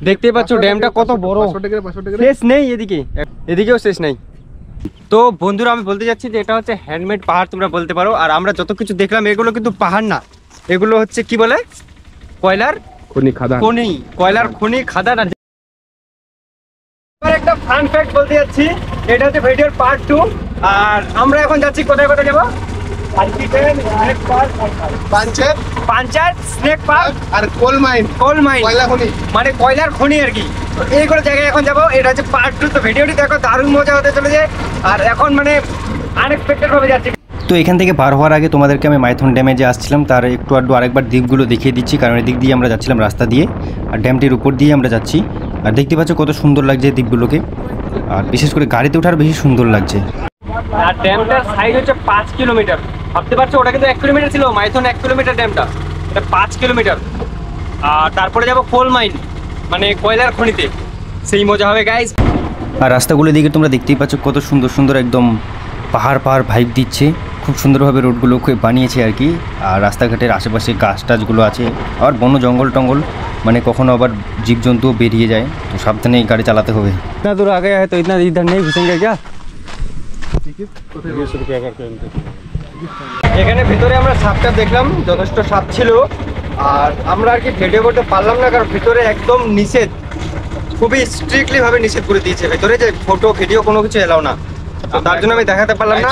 দেখতেই পাচ্ছ ড্যামটা কত বড়, শেষ নেই এদিকে, এদিকেও শেষ নেই। তো বন্ধুরা আমি বলতে যাচ্ছি যে এটা হচ্ছে হ্যান্ডমেড পাহাড় তোমরা বলতে পারো। আর আমরা যত কিছু দেখলাম এগুলো কিন্তু পাহাড় না, এগুলো হচ্ছে কি বলে কয়লার খনি খাদান, কয়লার খনি খাদান। আর একটা ফান ফ্যাক্ট বলতে যাচ্ছি, এটা হচ্ছে ভিডিওর পার্ট 2। আর আমরা এখন যাচ্ছি কোথায় কোথায় যাবো, পাঞ্চায়েত স্নেক পার্ক আর কোল মাইন মানে কয়লার খনি আর কি। এইগুলো জায়গায় এখন যাবো, এটা হচ্ছে পার্ট 2। তো ভিডিওটি দেখো, দারুণ মজা হতে চলেছে। আর এখন মানে আনএক্সপেক্টেড ভাবে যাচ্ছি। তো এখান থেকে পার হওয়ার আগে তোমাদেরকে আমি মাইথন ড্যামে যে আসছিলাম তার একটু আরেকবার দিকগুলো দেখিয়ে দিচ্ছি, কারণ এই দিক দিয়ে আমরা যাচ্ছিলাম রাস্তা দিয়ে, আর ড্যামটির উপর দিয়ে আমরা যাচ্ছি। আর দেখতে পাচ্ছ কত সুন্দর লাগছে এই দিকগুলোকে, আর বিশেষ করে গাড়িতে ওঠার বেশি সুন্দর লাগছে। আর ড্যামটার সাইজ হচ্ছে 5 কিলোমিটার। ভাবতে পারছো ওটা কিন্তু 1 কিলোমিটার ছিল, মাইথন 1 কিলোমিটার, ড্যামটা এটা 5 কিলোমিটার। আর তারপরে যাবো কোল মাইন মানে কয়লার খনিতে, সেই মজা হবে গাইস। আর রাস্তাগুলোর দিকে তোমরা দেখতেই পাচ্ছ কত সুন্দর সুন্দর একদম পাহাড় ভাইব দিচ্ছে, খুব সুন্দরভাবে রোডগুলোকে বানিয়েছে আর কি। আর রাস্তাঘাটের আশেপাশে গাছ টাছগুলো আছে, আর বন জঙ্গল টঙ্গল, মানে কখনো আবার জীবজন্তুও বেরিয়ে যায়, তো সাবধানে গাড়ি চালাতে হবে। ইতনা দূর আগে है तो इतना इधर नहीं घुसेंगे क्या? এখানে ভিতরে আমরা সাপটা দেখলাম, যথেষ্ট সাপ ছিল। আর আমরা আর কি ভিডিও করতে পারলাম না, কারণ ভিতরে একদম নিষেধ, খুবই স্ট্রিক্টলি ভাবে নিষেধ করে দিয়েছে ভিতরে, যে ফটো ভিডিও কোনো কিছু এলাও না। তো তার জন্য আমি দেখাতে পারলাম না।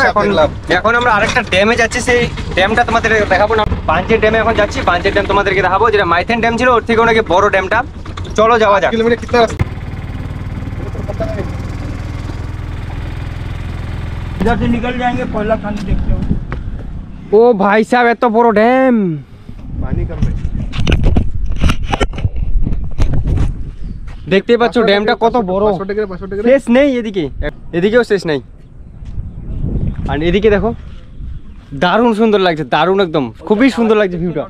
এখন আমরা আরেকটা ড্যামে যাচ্ছি, সেই ড্যামটা তোমাদের দেখাবো না। পাঞ্চের ড্যামে এখন যাচ্ছি, পাঞ্চের ড্যাম তোমাদেরকে দেখাবো, যেটা মাইথন ড্যাম ছিল ওর থেকে অনেক বড় ড্যামটা। চলো যাওয়া যাক। इधर से निकल जाएंगे, कोयला खाने देखते हो। ও ভাই সাহেব, এত বড় ড্যাম, দেখতে পাচ্ছ ড্যামটা কত বড়, শেষ নেই এদিকে, এদিকেও শেষ নেই। আর এদিকে দেখো, দারুণ সুন্দর লাগছে, দারুণ একদম খুবই সুন্দর লাগছে ভিউটা।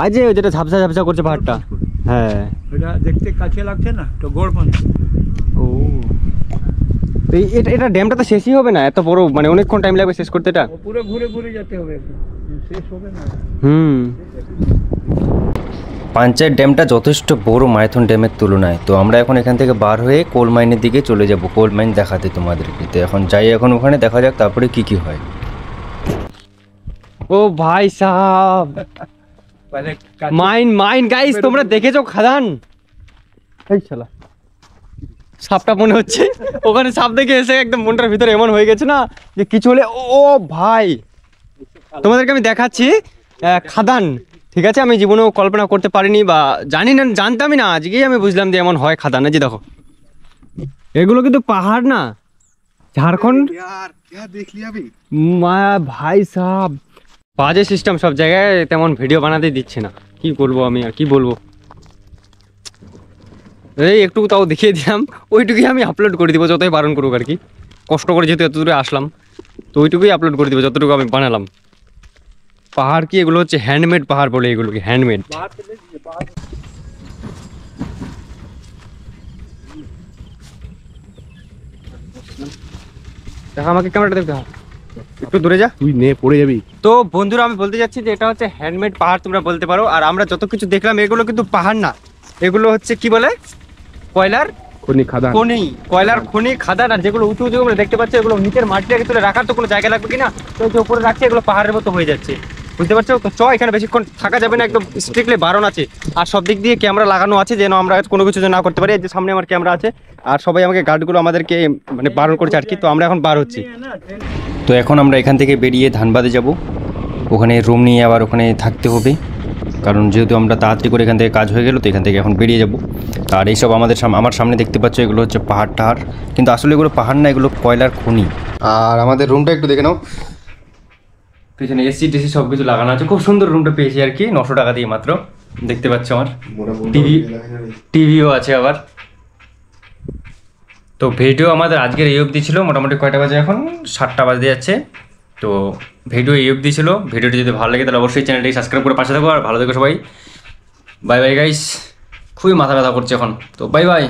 আজ যেটা ঝাপসা ঝাপসা করছে পাহাড়টা, হ্যাঁ এটা দেখতে কাছে লাগছে না তো গোড়পন্থ। ও এটা ড্যামটা তো শেষই হবে না, এত বড়, মানে অনেকক্ষণ টাইম লাগবে শেষ করতে এটা। পুরো ঘুরে ঘুরে যেতে হবে, শেষ হবে না। পাঞ্চায়েত ড্যামটা যথেষ্ট বড় মাইথন ড্যামের তুলনায়। তো আমরা এখন এখান থেকে বার হয়ে কোল মাইনের দিকে চলে যাব, কোল মাইন দেখাতে তোমাদেরকে। তো এখন যাই, এখন ওখানে দেখা যাক তারপরে কি কি হয়। ও ভাই সাহেব, মাইন গাইস, তোমরা দেখেছো খাদান? এই শালা সাপটা মনে হচ্ছে, ওখানে সাপ দেখে এসে একদম মনটার ভিতরে এমন হয়ে গেছে না যে কিছু হলে। ও ভাই তোমাদেরকে আমি দেখাচ্ছি খাদান, ঠিক আছে? আমি জীবনেও কল্পনা করতে পারিনি বা জানি না, জানতামই না, আজকেই আমি বুঝলাম যে এমন হয় খাদান। যে দেখো এগুলো কিন্তু পাহাড় না, ঝাড়খণ্ড। ভাই সাহেব বাজে সিস্টেম, সব জায়গায় তেমন ভিডিও বানাতে দিচ্ছে না, কি করবো আমি আর কি বলবো। এই একটু তাও দেখিয়ে দিলাম, ওইটুকুই আমি আপলোড করে দিব, যতই বারণ করুক আর কি। কষ্ট করে যেহেতু এত দূরে আসলাম, তো ওইটুকুই আপলোড করে দিব যতটুকু আমি বানালাম। পাহাড় কি এগুলো হচ্ছে হ্যান্ডমেড পাহাড় বলে, এগুলোকে হ্যান্ডমেড। দেখা আমাকে ক্যামেরাটা দেখতে, একটু দূরে যা, তুই নে পড়ে যাবি। তো বন্ধুরা আমি বলতে যাচ্ছি যে এটা হচ্ছে হ্যান্ডমেড পাহাড় তোমরা বলতে পারো। আর আমরা যত কিছু দেখলাম এগুলো কিন্তু পাহাড় না, এগুলো হচ্ছে কি বলে কয়লার খনি খাদান, কয়লার খনি খাদান। আর যেগুলো উঁচু উঁচু দেখতে পাচ্ছ, এগুলো নিচের মাটিটাকে তুলে রাখার তো কোনো জায়গা লাগবে কিনা, তো যে উপরে রাখছে এগুলো পাহাড়ের মতো হয়ে যাচ্ছে, বুঝতে পারছো? তো এখানে বেশিক্ষণ থাকা যাবে না, একদম স্ট্রিক্টলি বারণ আছে। আর সব দিক দিয়ে ক্যামেরা লাগানো আছে, যেন আমরা কোনো কিছু না করতে পারি। এই যে সামনে আমার ক্যামেরা আছে, আর সবাই আমাকে গার্ডগুলো আমাদেরকে মানে বারণ করছে আর কি। তো আমরা এখন বার হচ্ছি। তো এখন আমরা এখান থেকে বেরিয়ে ধানবাদে যাব, ওখানে রুম নিয়ে আবার ওখানে থাকতে হবে, কারণ যেহেতু আমরা তাড়াতাড়ি করে এখান থেকে কাজ হয়ে গেল, তো এখান থেকে এখন বেরিয়ে যাব। আর এইসব আমার সামনে দেখতে পাচ্ছ, এগুলো হচ্ছে পাহাড় টাহাড়, কিন্তু আসলে এগুলো পাহাড় না, এগুলো কয়লার খনি। আর আমাদের রুমটা একটু দেখে নাও, পিছনে এসি টেসি সব কিছু লাগানো আছে, খুব সুন্দর রুমটা পেয়েছি আর কি, 900 টাকা দিয়ে মাত্র। দেখতে পাচ্ছ আমার টিভিও আছে আবার। তো ভিডিও আমাদের আজকের এই অবধি ছিল, মোটামুটি কয়টা বাজে এখন, 7টা বাজতে যাচ্ছে। তো ভিডিও এই অবধি ছিল। ভিডিওটি যদি ভালো লাগে তাহলে অবশ্যই চ্যানেলটি সাবস্ক্রাইব করে পাশে থাকো। আর ভালো থেকো সবাই, বাই বাই গাইস। খুবই মাথা ব্যথা করছে এখন, তো বাই বাই।